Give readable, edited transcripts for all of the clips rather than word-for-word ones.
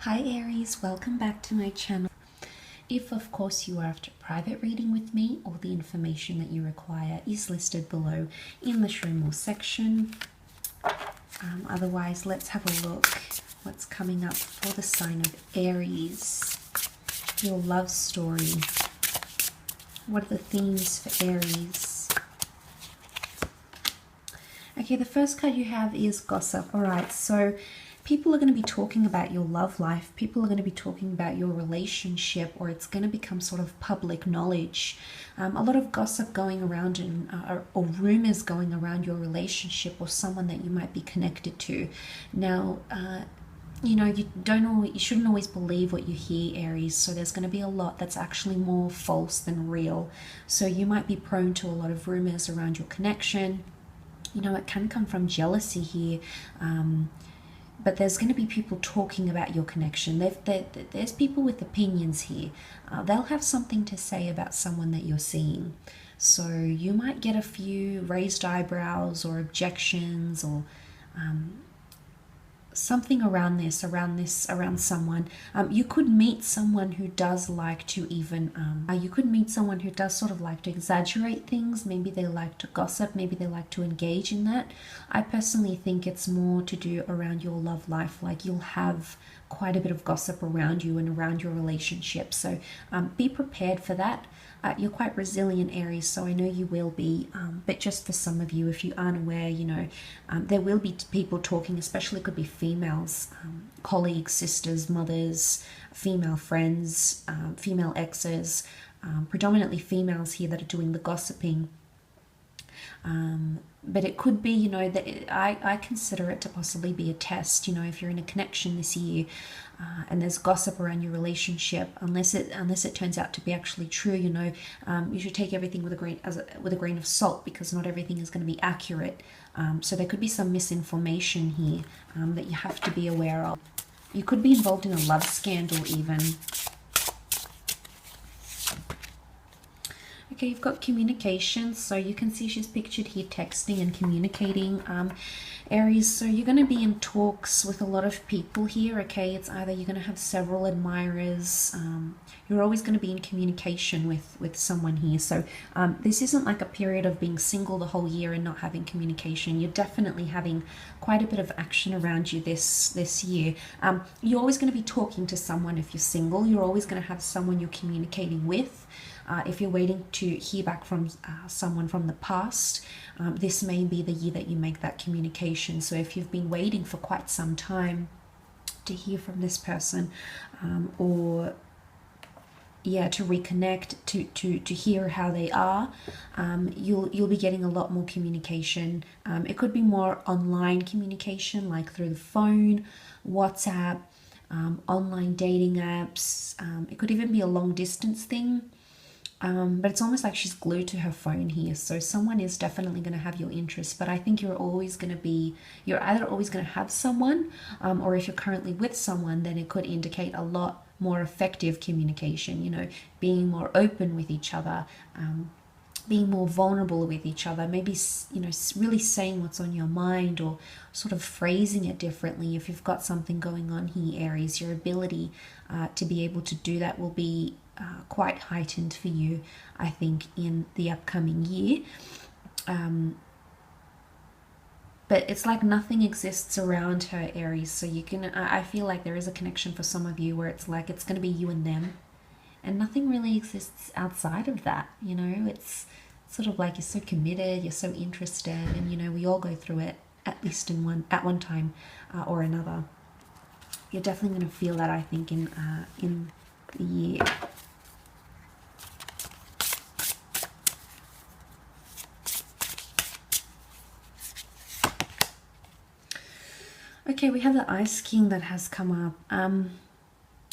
Hi Aries, welcome back to my channel. If of course you are after a private reading with me, all the information that you require is listed below in the show more section. Otherwise, let's have a look what's coming up for the sign of Aries. Your love story. What are the themes for Aries? Okay, the first card you have is gossip. All right, so people are going to be talking about your love life. People are going to be talking about your relationship, or it's going to become sort of public knowledge. A lot of gossip going around or rumors going around your relationship or someone that you might be connected to. Now, you shouldn't always believe what you hear, Aries. So there's going to be a lot that's actually more false than real. So you might be prone to a lot of rumors around your connection. It can come from jealousy here. But there's going to be people talking about your connection. There's people with opinions here. They'll have something to say about someone that you're seeing. So you might get a few raised eyebrows or objections or something around someone. You could meet someone who does like to sort of like to exaggerate things. Maybe they like to gossip, maybe they like to engage in that. I personally think it's more to do around your love life. Like, you'll have quite a bit of gossip around you and around your relationship. So be prepared for that. You're quite resilient, Aries, so I know you will be, but just for some of you, if you aren't aware, there will be people talking, especially could be females, colleagues, sisters, mothers, female friends, female exes, predominantly females here that are doing the gossiping. But it could be, that I consider it to possibly be a test. If you're in a connection this year and there's gossip around your relationship, unless it turns out to be actually true, you should take everything with a grain of salt, because not everything is going to be accurate. So there could be some misinformation here that you have to be aware of. You could be involved in a love scandal even. Okay, you've got communication, so you can see she's pictured here texting and communicating. Aries, so you're going to be in talks with a lot of people here, okay? It's either you're going to have several admirers, you're always going to be in communication with someone here. So this isn't like a period of being single the whole year and not having communication. You're definitely having quite a bit of action around you this year. You're always going to be talking to someone if you're single. You're always going to have someone you're communicating with. If you're waiting to hear back from someone from the past, this may be the year that you make that communication. So if you've been waiting for quite some time to hear from this person, or to reconnect, to hear how they are, you'll be getting a lot more communication. It could be more online communication, like through the phone, WhatsApp, online dating apps. It could even be a long distance thing. But it's almost like she's glued to her phone here. So someone is definitely going to have your interest, but I think you're either always going to have someone, or if you're currently with someone, then it could indicate a lot more effective communication, being more open with each other, being more vulnerable with each other, maybe, really saying what's on your mind, or sort of phrasing it differently. If you've got something going on here, Aries, your ability to be able to do that will be quite heightened for you, I think, in the upcoming year. But it's like nothing exists around her, Aries. So I feel like there is a connection for some of you where it's like it's going to be you and them, and nothing really exists outside of that. It's sort of like you're so committed, you're so interested, and we all go through it at least at one time or another. You're definitely going to feel that, I think, in the year. Okay, we have the Ice King that has come up.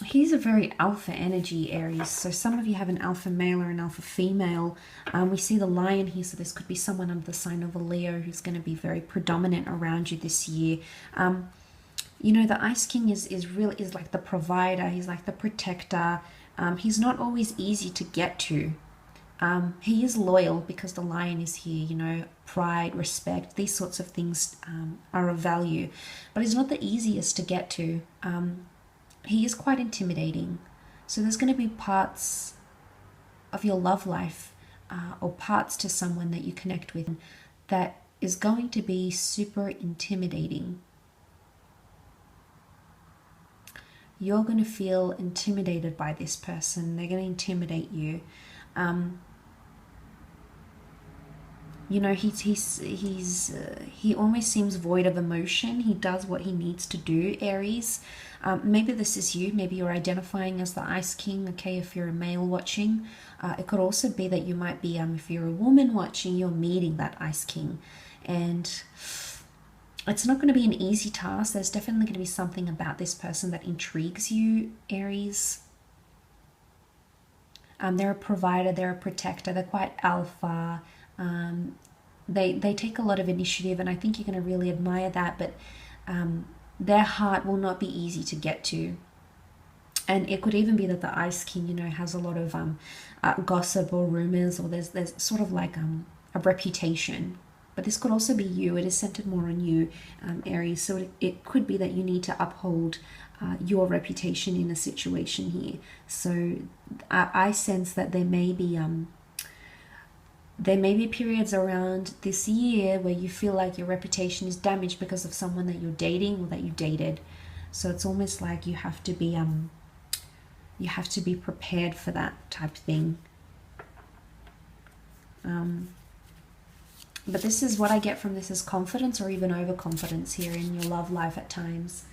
He's a very alpha energy, Aries. So some of you have an alpha male or an alpha female. We see the Lion here, so this could be someone under the sign of a Leo who's going to be very predominant around you this year. The Ice King is like the provider. He's like the protector. He's not always easy to get to. He is loyal because the Lion is here, pride, respect, these sorts of things are of value. But he's not the easiest to get to. he is quite intimidating. So there's going to be parts of your love life or parts to someone that you connect with that is going to be super intimidating. You're going to feel intimidated by this person. They're going to intimidate you. You know, he almost seems void of emotion. He does what he needs to do, Aries. Maybe this is you. Maybe you're identifying as the Ice King, okay, if you're a male watching. It could also be that you might be, if you're a woman watching, you're meeting that Ice King. And it's not going to be an easy task. There's definitely going to be something about this person that intrigues you, Aries. They're a provider, they're a protector, they're quite alpha. They take a lot of initiative, and I think you're going to really admire that, but their heart will not be easy to get to. And it could even be that the Ice King, you know, has a lot of gossip or rumors, or there's sort of like a reputation. But this could also be you. It is centered more on you, Aries. So it could be that you need to uphold your reputation in a situation here. So I sense that there may be periods around this year where you feel like your reputation is damaged because of someone that you're dating or that you dated. So it's almost like you have to be prepared for that type of thing. But this is what I get from this, is confidence or even overconfidence here in your love life at times.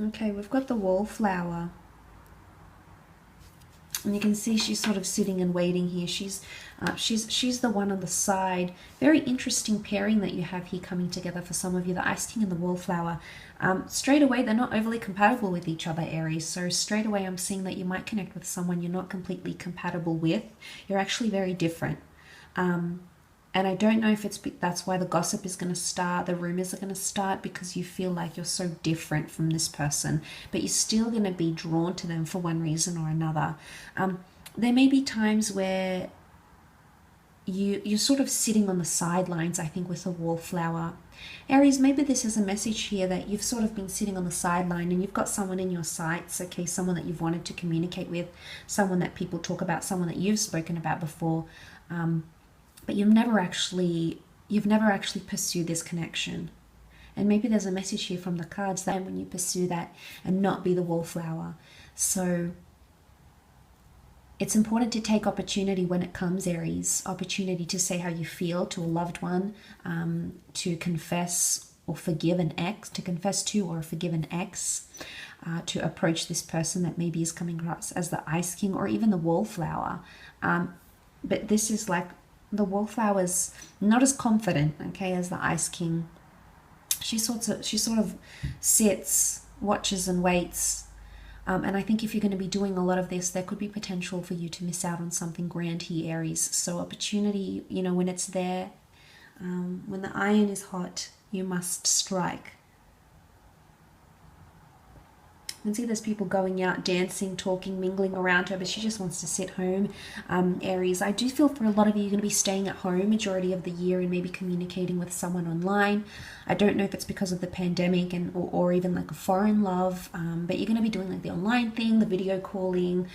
Okay, we've got the wallflower. And you can see she's sort of sitting and waiting here. She's the one on the side. Very interesting pairing that you have here coming together for some of you. The Ice King and the wallflower. Straight away, they're not overly compatible with each other, Aries. So straight away, I'm seeing that you might connect with someone you're not completely compatible with. You're actually very different. And I don't know if that's why the gossip is going to start, the rumors are going to start, because you feel like you're so different from this person, but you're still going to be drawn to them for one reason or another. There may be times where you're sort of sitting on the sidelines, I think, with the wallflower. Aries, maybe this is a message here that you've sort of been sitting on the sideline and you've got someone in your sights, okay, someone that you've wanted to communicate with, someone that people talk about, someone that you've spoken about before. But you've never actually pursued this connection. And maybe there's a message here from the cards that when you pursue that and not be the wallflower. So it's important to take opportunity when it comes, Aries. Opportunity to say how you feel to a loved one, to confess or forgive an ex, to confess to or forgive an ex, to approach this person that maybe is coming across as the Ice King or even the wallflower. But this is like, the wallflower's not as confident, okay, as the Ice King. She sort of sits, watches and waits. And I think if you're going to be doing a lot of this, there could be potential for you to miss out on something grand here, Aries. So opportunity, you know, when it's there, when the iron is hot, you must strike. You can see there's people going out, dancing, talking, mingling around her, but she just wants to sit home. Aries, I do feel for a lot of you, you're going to be staying at home majority of the year and maybe communicating with someone online. I don't know if it's because of the pandemic or even like a foreign love, but you're going to be doing like the online thing, the video calling,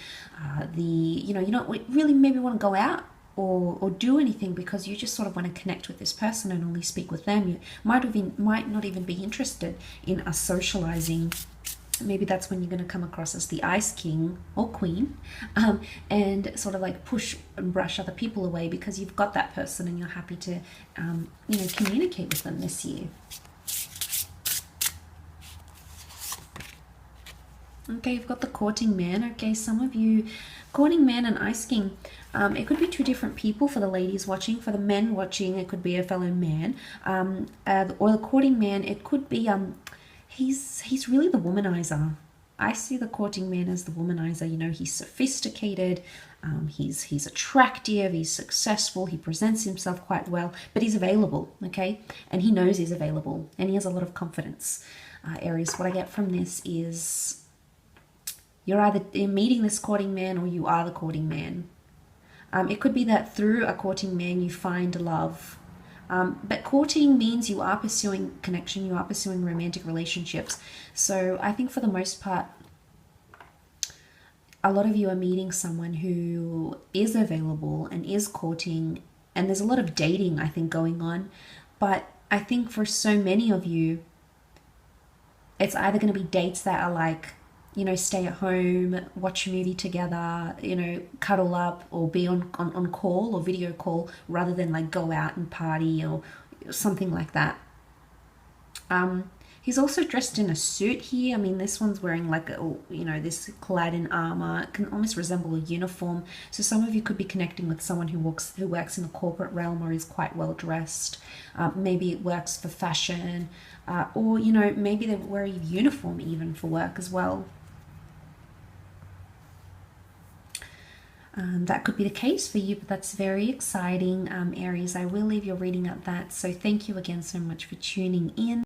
you don't really maybe want to go out or do anything because you just sort of want to connect with this person and only speak with them. You might not even be interested in us socializing. Maybe that's when you're going to come across as the Ice King or Queen, and sort of like push and brush other people away because you've got that person and you're happy to, communicate with them this year. Okay, you've got the courting man. Okay, some of you, courting man and Ice King, it could be two different people for the ladies watching. For the men watching, it could be a fellow man, or the courting man, it could be he's really the womanizer. I see the courting man as the womanizer. You know, he's sophisticated, he's attractive, he's successful, he presents himself quite well, but he's available, okay? And he knows he's available, and he has a lot of confidence. Aries, what I get from this is you're either meeting this courting man or you are the courting man. It could be that through a courting man you find love. But courting means you are pursuing connection, you are pursuing romantic relationships. So I think for the most part, a lot of you are meeting someone who is available and is courting, and there's a lot of dating, I think, going on. But I think for so many of you, it's either going to be dates that are like, you know, stay at home, watch a movie together, you know, cuddle up, or be on call or video call, rather than like go out and party or something like that. He's also dressed in a suit here. I mean, this one's wearing like a, you know, this clad in armor. It can almost resemble a uniform. So some of you could be connecting with someone who works in the corporate realm or is quite well dressed. Maybe it works for fashion, or you know, maybe they wear a uniform even for work as well. That could be the case for you, but that's very exciting, Aries. I will leave your reading at that. So thank you again so much for tuning in.